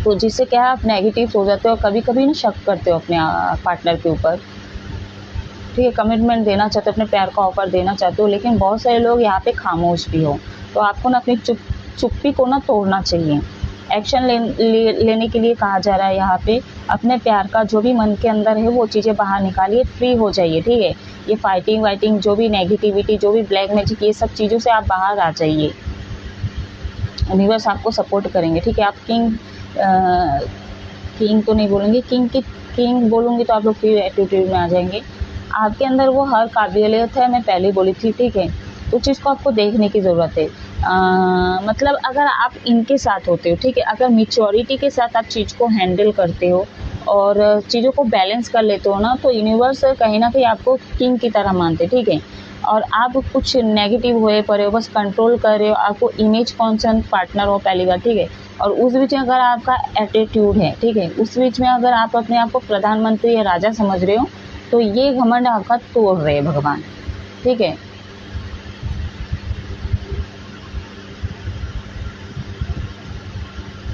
S1: तो जिससे क्या है आप नेगेटिव हो जाते हो, कभी कभी ना शक करते हो अपने पार्टनर के ऊपर, ठीक है। कमिटमेंट देना चाहते हो, अपने प्यार का ऑफर देना चाहते हो, लेकिन बहुत सारे लोग यहाँ पे खामोश भी हो। तो आपको ना अपनी चुप्पी को ना तोड़ना चाहिए। एक्शन लेने के लिए कहा जा रहा है यहाँ पे। अपने प्यार का जो भी मन के अंदर है वो चीज़ें बाहर निकालिए, फ्री हो जाइए, ठीक है। ये फाइटिंग वाइटिंग, जो भी नेगेटिविटी, जो भी ब्लैक मैजिक, ये सब चीज़ों से आप बाहर आ जाइए। यूनिवर्स आपको सपोर्ट करेंगे, ठीक है। आप किंग तो नहीं बोलूँगी, किंग बोलूँगी तो आप लोग फिर एटीट्यूड में आ जाएंगे। आपके अंदर वो हर काबिलियत है, मैं पहले बोली थी, ठीक है। तो चीज़ को आपको देखने की ज़रूरत है। मतलब अगर आप इनके साथ होते हो, ठीक है, अगर मैच्योरिटी के साथ आप चीज़ को हैंडल करते हो और चीज़ों को बैलेंस कर लेते हो ना, तो यूनिवर्स कहीं ना कहीं आपको किंग की तरह मानते, ठीक है। और आप कुछ नेगेटिव हुए पड़े हो, बस कंट्रोल कर रहे हो, आपको इमेज कॉन्सर्न पार्टनर हो पहली बार, ठीक है। और उस बीच में अगर आपका एटीट्यूड है, ठीक है, उस बीच में अगर आप अपने आप को प्रधानमंत्री या राजा समझ रहे हो, तो ये घमंड आपका तोड़ रहे हैं भगवान, ठीक है।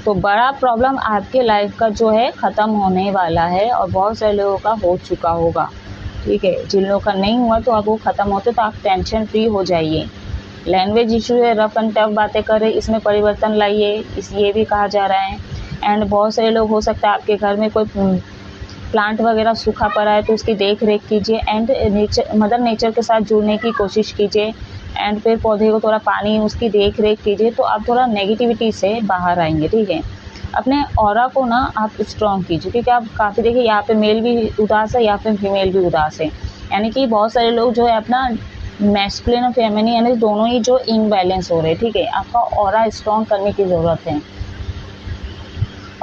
S1: तो बड़ा प्रॉब्लम आपके लाइफ का जो है ख़त्म होने वाला है, और बहुत सारे लोगों का हो चुका होगा, ठीक है। जिन लोगों का नहीं हुआ तो अब वो ख़त्म होते, तो आप टेंशन फ्री हो जाइए। लैंग्वेज इशू है, रफ एंड टफ बातें कर रहे, इसमें परिवर्तन लाइए, ये भी कहा जा रहा है। एंड बहुत सारे लोग, हो सकता है आपके घर में कोई प्लांट वगैरह सूखा पड़ा है तो उसकी देख रेख कीजिए एंड मदर नेचर के साथ जुड़ने की कोशिश कीजिए एंड पेड़ पौधे को थोड़ा पानी उसकी देख रेख कीजिए, तो आप थोड़ा नेगेटिविटी से बाहर आएंगे। ठीक है, अपने ऑरा को ना आप स्ट्रॉन्ग कीजिए, क्योंकि आप काफ़ी देखिए यहाँ पे मेल भी उदास है, यहाँ पे फीमेल भी उदास है, यानी कि बहुत सारे लोग जो है अपना मैस्कुलिन और फेमिनिन यानी दोनों ही जो इनबैलेंस हो रहे हैं। ठीक है, आपका ऑरा स्ट्रॉन्ग करने की ज़रूरत है।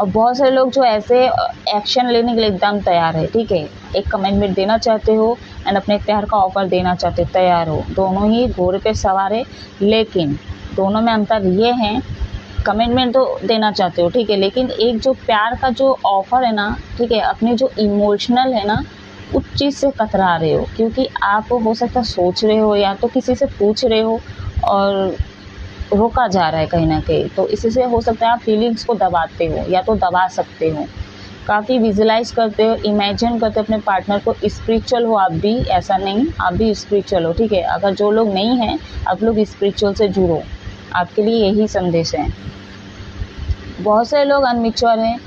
S1: और बहुत सारे लोग जो ऐसे एक्शन लेने के लिए एकदम तैयार है। ठीक है, एक कमिटमेंट देना चाहते हो एंड अपने प्यार का ऑफर देना चाहते हो, तैयार हो, दोनों ही घोड़े पे सवार है, लेकिन दोनों में अंतर ये है, कमिटमेंट तो देना चाहते हो, ठीक है, लेकिन एक जो प्यार का जो ऑफ़र है ना, ठीक है, अपने जो इमोशनल है ना, उस चीज़ से कतरा रहे हो, क्योंकि आप हो सकता है सोच रहे हो या तो किसी से पूछ रहे हो और रोका जा रहा है कहीं ना कहीं, तो इसी से हो सकता है आप फीलिंग्स को दबाते हो या तो दबा सकते हो। काफ़ी विजुलाइज करते हो, इमेजिन करते हो अपने पार्टनर को। स्पिरिचुअल हो आप भी, ऐसा नहीं, आप भी स्पिरिचुअल हो। ठीक है, अगर जो लोग नहीं हैं आप लोग स्पिरिचुअल से जुड़ो, आपके लिए यही संदेश है। बहुत सारे लोग अनमिच्योर हैं,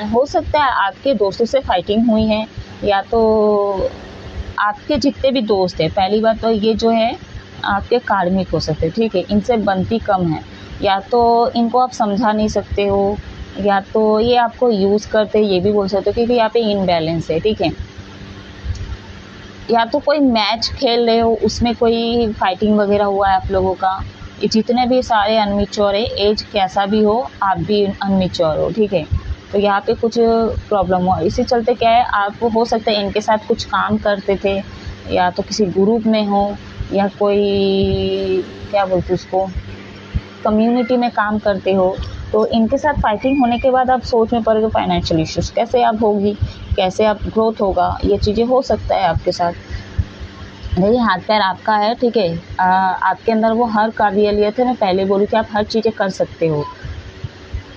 S1: हो सकता है आपके दोस्तों से फाइटिंग हुई है या तो आपके जितने भी दोस्त हैं, पहली बात तो ये जो है आपके कार्मिक हो सकते हैं। ठीक है, इनसे बनती कम है, या तो इनको आप समझा नहीं सकते हो या तो ये आपको यूज़ करते हैं, ये भी बोल सकते हो, क्योंकि यहाँ पे इनबैलेंस है। ठीक है, या तो कोई मैच खेल रहे हो उसमें कोई फाइटिंग वगैरह हुआ है आप लोगों का। ये जितने भी सारे अनमिच्योर है, एज कैसा भी हो आप भी अनमिच्योर हो। ठीक है, तो यहाँ पे कुछ प्रॉब्लम हुआ, इसी चलते क्या है, आप हो सकता है इनके साथ कुछ काम करते थे या तो किसी ग्रुप में हो या कोई क्या बोलते उसको कम्युनिटी में काम करते हो, तो इनके साथ फाइटिंग होने के बाद आप सोच में पड़ गए फाइनेंशियल इश्यूज़ कैसे आप होगी, कैसे आप ग्रोथ होगा, ये चीज़ें हो सकता है आपके साथ। देखिए हाथ पैर आपका है। ठीक है, आपके अंदर वो हर काबिलियत है, मैं पहले बोली थी आप हर चीज़ें कर सकते हो।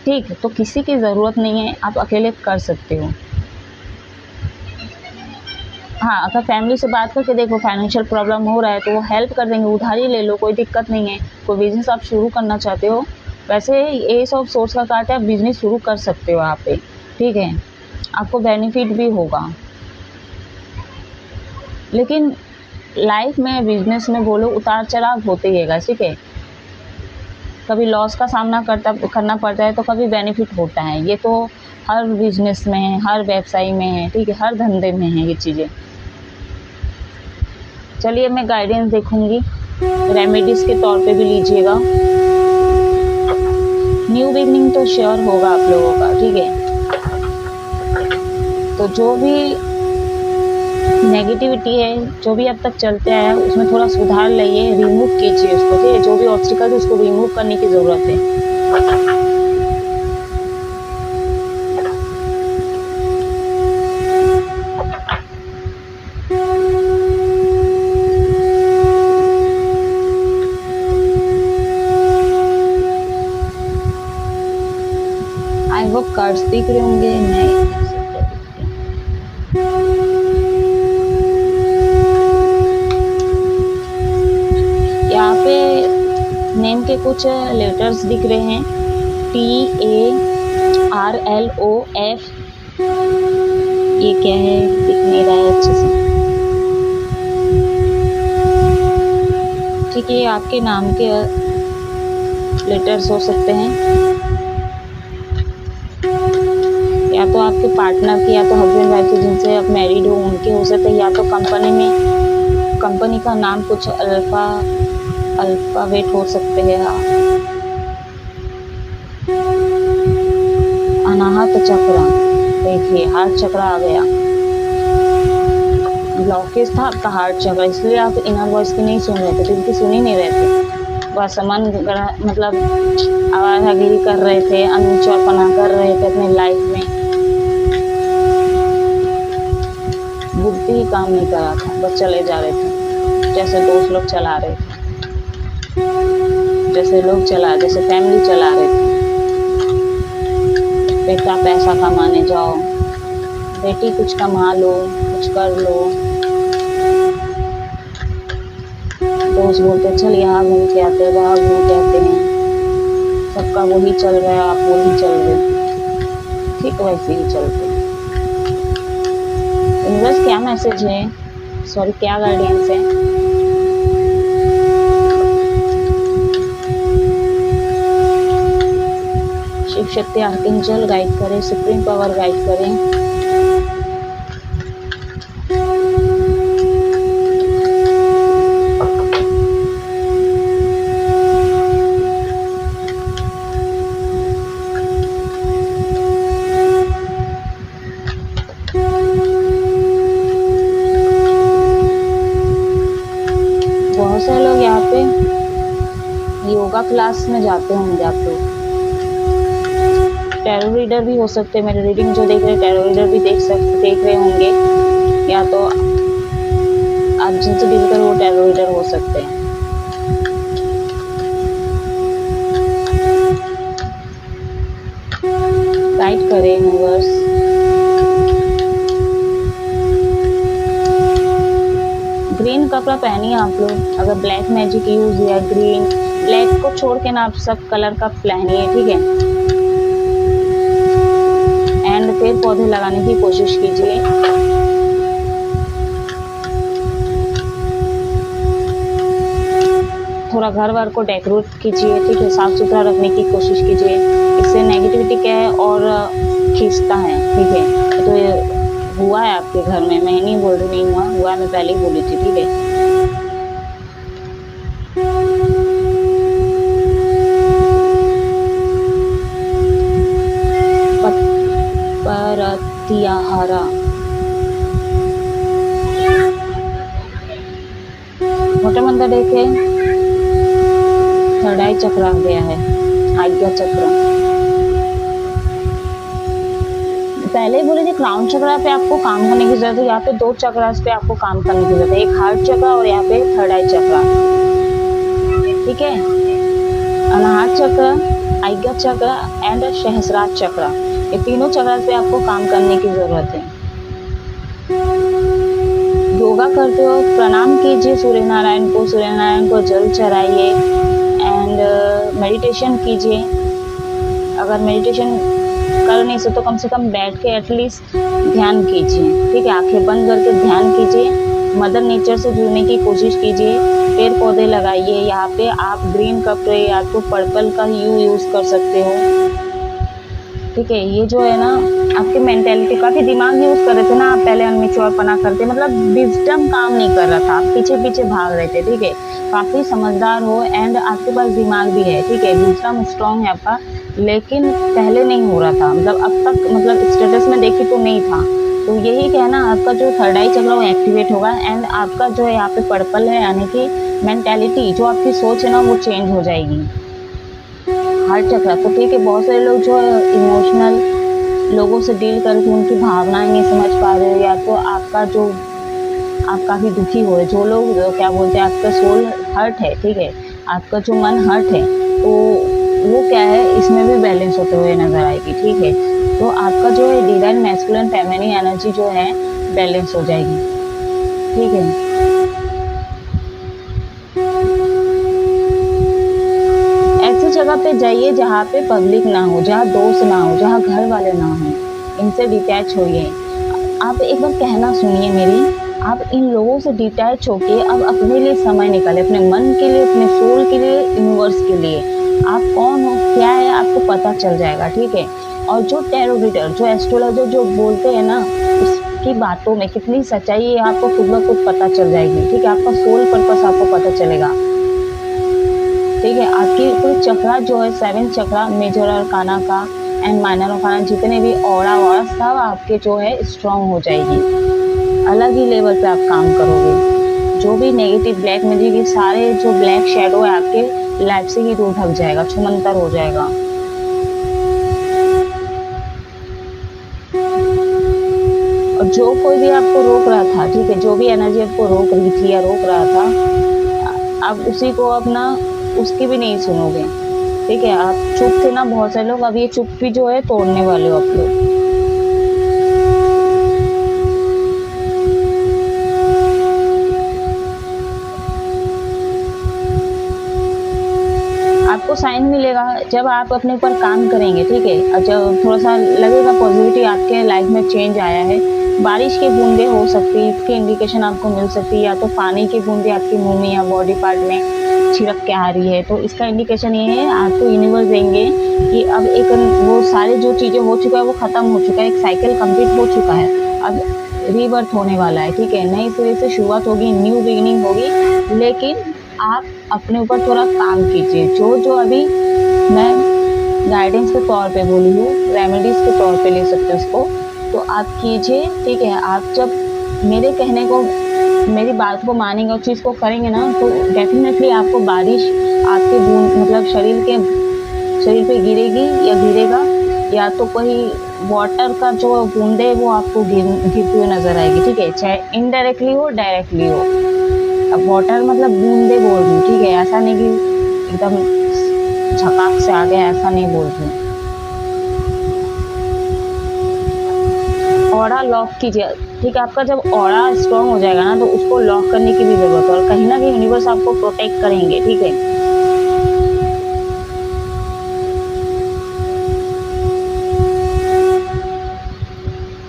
S1: ठीक, तो किसी की ज़रूरत नहीं है, आप अकेले कर सकते हो। हाँ, अगर फैमिली से बात करके देखो फाइनेंशियल प्रॉब्लम हो रहा है तो वो हेल्प कर देंगे, उधारी ले लो, कोई दिक्कत नहीं है। कोई बिज़नेस आप शुरू करना चाहते हो, वैसे एस ऑफ सोर्स का कार्ड है, आप बिज़नेस शुरू कर सकते हो यहाँ पे। ठीक है, आपको बेनिफिट भी होगा, लेकिन लाइफ में बिजनेस में बोलो उतार चढ़ाव होते ही है। ठीक है, कभी लॉस का सामना करना पड़ता है तो कभी बेनिफिट होता है, ये तो हर बिजनेस में है, हर व्यवसाय में है। ठीक है, हर धंधे में है ये चीज़ें। चलिए मैं गाइडेंस देखूंगी, रेमेडीज़ के तौर पे भी लीजिएगा। न्यू बिगनिंग तो श्योर होगा आप लोगों का। ठीक है, तो जो भी नेगेटिविटी है, जो भी अब तक चलते आया है उसमें थोड़ा सुधार लाइए, रिमूव कीजिए उसको। ठीक है, जो भी ऑब्स्टिकल है उसको रिमूव करने की ज़रूरत है। आई होप कार्ड्स दिख रहे होंगे, नहीं यहाँ पे नेम के कुछ लेटर्स दिख रहे हैं, TARLOF, ये क्या है दिख नहीं रहा है अच्छे से। ठीक है, ये आपके नाम के लेटर्स हो सकते हैं, या तो आपके पार्टनर की, या तो हस्बैंड वाइफ की जिनसे आप मैरिड हो उनके हो सकते हैं, या तो कंपनी का नाम कुछ अल्फ़ाबेट हो सकते हैं। अनाहत चक्र, देखिए हार्ट चक्र आ गया, ब्लॉकेज था आपका हार्ट चक्र, इसलिए आप इनर वॉइस की नहीं सुन रहे थे, दिल की सुन ही नहीं रहे थे, बस मतलब आवाज़ागिरी कर रहे थे, अनमिच्योरपना कर रहे थे अपनी लाइफ में, बुद्धि ही काम नहीं कर रहा था, बस चले जा रहे थे जैसे दोस्त लोग चला रहे थे, जैसे फैमिली चला रहे थे। बेटा पैसा कमाने जाओ, बेटी कुछ कमा लो, कुछ कर लो, दोस्त बोलते चल यहाँ घूम के आते हैं, वहाँ घूम के आते हैं, सबका वही चल रहा है, आप वही चल रहे, ठीक वैसे ही चलते। यूनिवर्स क्या मैसेज है, सॉरी क्या गाइडेंस है? शिव शक्ति आर्कएंजल गाइड करें, सुप्रीम पावर गाइड करें। बहुत सारे लोग यहाँ पे योगा क्लास में जाते होंगे आप लोग। टैरो रीडर भी हो सकते हैं, मेरे रीडिंग जो देख रहे हैं टैरो रीडर भी देख रहे होंगे, या तो आप जिनसे डील कर वो टैरो रीडर हो सकते हैं। गाइड करें यूनिवर्स। ग्रीन कपड़ा पहनिए आप लोग, अगर ब्लैक मैजिक यूज या ग्रीन, ब्लैक को छोड़ के ना आप सब कलर का पहनिए, ठीक है। एंड पेड़ पौधे लगाने की कोशिश कीजिए। थोड़ा घर वर को डेकोरेट कीजिए, ठीक है, साफ सुथरा रखने की कोशिश कीजिए। इससे नेगेटिविटी क्या है और खींचता है, ठीक है। तो ये हुआ है आपके घर में, मैं नहीं बोल रही नहीं हुआ, मैं पहले ही बोली थी, ठीक है। परतियाहारा, मोटे मंदिर देखे, थर्ड आई चक्र आ गया है, आज्ञा चक्र। पहले ही बोले थे क्राउन चक्र पे आपको काम करने की जरूरत है, यहाँ पे 2 चक्रास पे आपको काम करने की जरूरत है, एक हार्ट चक्र और यहाँ पे थर्ड आई चक्र, ठीक है। अनाहत चक्र, आज्ञा चक्र एंड सहस्रार चक्र, ये तीनों चक्रास पे आपको काम करने की जरूरत है। योगा करते हो प्रणाम कीजिए सूर्य नारायण को जल चढ़ाइए एंड मेडिटेशन कीजिए। अगर मेडिटेशन कर नहीं सकते तो कम से कम बैठ के एटलीस्ट ध्यान कीजिए, ठीक है। आंखें बंद करके ध्यान कीजिए, मदर नेचर से जुड़ने की कोशिश कीजिए, पेड़ पौधे लगाइए। यहाँ पे आप ग्रीन कपड़े या तो पर्पल का यूज़ कर सकते हो, ठीक है। ये जो है ना आपकी मेंटेलिटी, काफ़ी दिमाग यूज़ कर रहे थे ना आप पहले, अनमेच्योर पना करते, मतलब विजडम काम नहीं कर रहा था, आप पीछे पीछे भाग रहे थे, ठीक है। काफ़ी समझदार हो एंड आपके पास दिमाग भी है, ठीक है, विजडम स्ट्रॉन्ग है आपका, लेकिन पहले नहीं हो रहा था, मतलब अब तक, मतलब स्टेटस में देखी तो नहीं था। तो यही कहना, आपका जो थर्ड आई चक्र वो एक्टिवेट होगा एंड आपका जो है यहाँ पे पर्पल है, यानी कि मेंटालिटी, जो आपकी सोच है ना वो चेंज हो जाएगी। हार्ट चक्र तो ठीक है, बहुत सारे लोग जो है इमोशनल लोगों से डील करके उनकी भावनाएं नहीं समझ पा रहे हो, या तो आपका जो आप काफ़ी दुखी हो रहे, जो लोग क्या बोलते हैं आपका सोल हर्ट है, ठीक है, आपका जो मन हर्ट है, तो वो क्या है इसमें भी बैलेंस होते हुए नजर आएगी, ठीक है। तो आपका जो है डिवाइन मैस्कुलिन फेमिनिन एनर्जी जो है बैलेंस हो जाएगी, ठीक है। ऐसी जगह पे जाइए जहाँ पे पब्लिक ना हो, जहाँ दोस्त ना हो, जहाँ घर वाले ना हो, इनसे डिटैच होइए। आप एक बार कहना सुनिए मेरी, आप इन लोगों से डिटैच होके अब अपने लिए समय निकालें, अपने मन के लिए, अपने सोल के लिए, यूनिवर्स के लिए। आप कौन हो, क्या है, आपको पता चल जाएगा, ठीक है। और जो टैरो रीडर, जो एस्ट्रोलॉजर जो बोलते हैं ना, उसकी बातों में कितनी सच्चाई है आपको खुद ब खुद पता चल जाएगी, ठीक है। आपका सोल पर्पस आपको पता चलेगा, ठीक है। आपकी कोई चक्रा जो है 7 चक्रा, मेजर अरकाना का एंड माइनर अरकाना, जितने भी ऑरा सब आपके जो है स्ट्रॉन्ग हो जाएगी, अलग ही लेवल पे आप काम करोगे। जो भी नेगेटिव ब्लैक मैजिक, ये सारे जो ब्लैक शेडो है आपके लाइफ से ही दूर ढक जाएगा, छुमंतर हो जाएगा। और जो कोई भी आपको रोक रहा था, ठीक है, जो भी एनर्जी आपको रोक रही थी या रोक रहा था, आप उसी को अपना उसकी भी नहीं सुनोगे, ठीक है। आप चुप थे ना बहुत सारे लोग, अब ये चुप भी जो है तोड़ने वाले हो आप लोग। आपको साइन मिलेगा जब आप अपने ऊपर काम करेंगे, ठीक है। और जब थोड़ा सा लगेगा पॉजिटिविटी आपके लाइफ में चेंज आया है, बारिश की बूंदें हो सकती है, इसकी इंडिकेशन आपको मिल सकती है, या तो पानी की बूंदें आपके मुंह में या बॉडी पार्ट में छिड़क के आ रही है, तो इसका इंडिकेशन ये है आपको यूनिवर्स देंगे कि अब एक वो सारी जो चीज़ें हो चुका है वो ख़त्म हो चुका है, एक साइकिल कंप्लीट हो चुका है, अब रीबर्थ होने वाला है, ठीक है, नई सिरे से शुरुआत होगी, न्यू बिगिनिंग होगी। लेकिन आप अपने ऊपर थोड़ा काम कीजिए, जो अभी मैं गाइडेंस के तौर पे बोली हूँ, रेमेडीज़ के तौर पे ले सकते हो उसको, तो आप कीजिए, ठीक है। आप जब मेरे कहने को, मेरी बात को मानेंगे और चीज़ को करेंगे ना, तो डेफिनेटली आपको बारिश आपके बूंद मतलब शरीर पे गिरेगी या गिरेगा, या तो कोई वाटर का जो बूंदे है वो आपको गिरती हुई नज़र आएगी, ठीक है, चाहे इनडायरेक्टली हो डायरेक्टली हो। अब वाटर मतलब बूंदे बोल रही हूँ, ठीक है, ऐसा नहीं कि एकदम झकाक से आ गया, ऐसा नहीं बोल रही हूँ। ऑरा लॉक कीजिए, ठीक है, आपका जब ऑरा स्ट्रॉन्ग हो जाएगा ना, तो उसको लॉक करने की भी ज़रूरत है, और कहीं ना कहीं यूनिवर्स आपको प्रोटेक्ट करेंगे, ठीक है।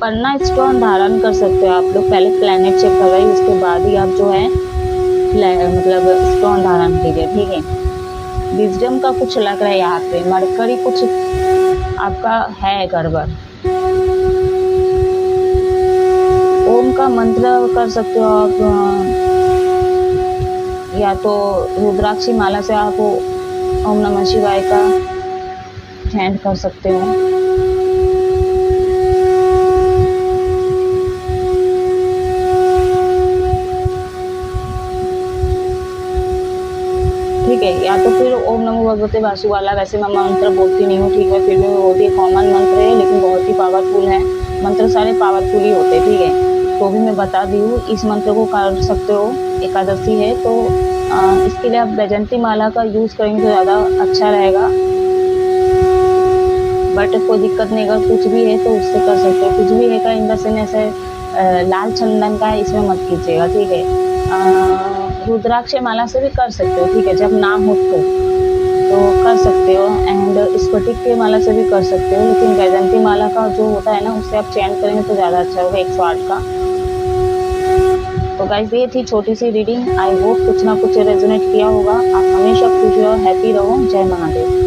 S1: पन्ना स्टोन धारण कर सकते हो आप लोग, पहले प्लैनेट चेक करवाइए, उसके बाद ही आप जो है मतलब स्टोन धारण कीजिए, ठीक है। विजडम का कुछ लग रहा है यहाँ पे, मरकरी कुछ आपका है गड़बड़। ओम का मंत्र कर सकते हो आप, या तो रुद्राक्षी माला से आप ओम नमः शिवाय का चैंट कर सकते हो। ठीक है, या तो फिर ओम नमो भगवते वासु वाला, वैसे मैं मंत्र बोलती नहीं हूँ, ठीक है, फिर भी वो भी कॉमन मंत्र है, लेकिन बहुत ही पावरफुल है, मंत्र सारे पावरफुल ही होते हैं, ठीक है, तो भी मैं बता दी हूँ, इस मंत्र को कर सकते हो, एकादशी है तो इसके लिए आप वैजयंती माला का यूज़ करेंगे तो ज़्यादा अच्छा रहेगा, बट कोई दिक्कत नहीं, अगर कुछ भी है तो उससे कर सकते हो, कुछ भी है का इन द सेंस ऐसे लाल चंदन का है, इसमें मत कीजिएगा, ठीक है। रुद्राक्ष माला से भी कर सकते हो, ठीक है, जब ना हो तो कर सकते हो, एंड स्फटिक की माला से भी कर सकते हो, लेकिन वैजयंती माला का जो होता है ना, उससे आप चैंट करेंगे तो ज़्यादा अच्छा होगा, 108 का। तो गाइस ये थी छोटी सी रीडिंग, आई होप कुछ ना कुछ रेजोनेट किया होगा। आप हमेशा खुश रहो, हैप्पी रहो, जय महादेव।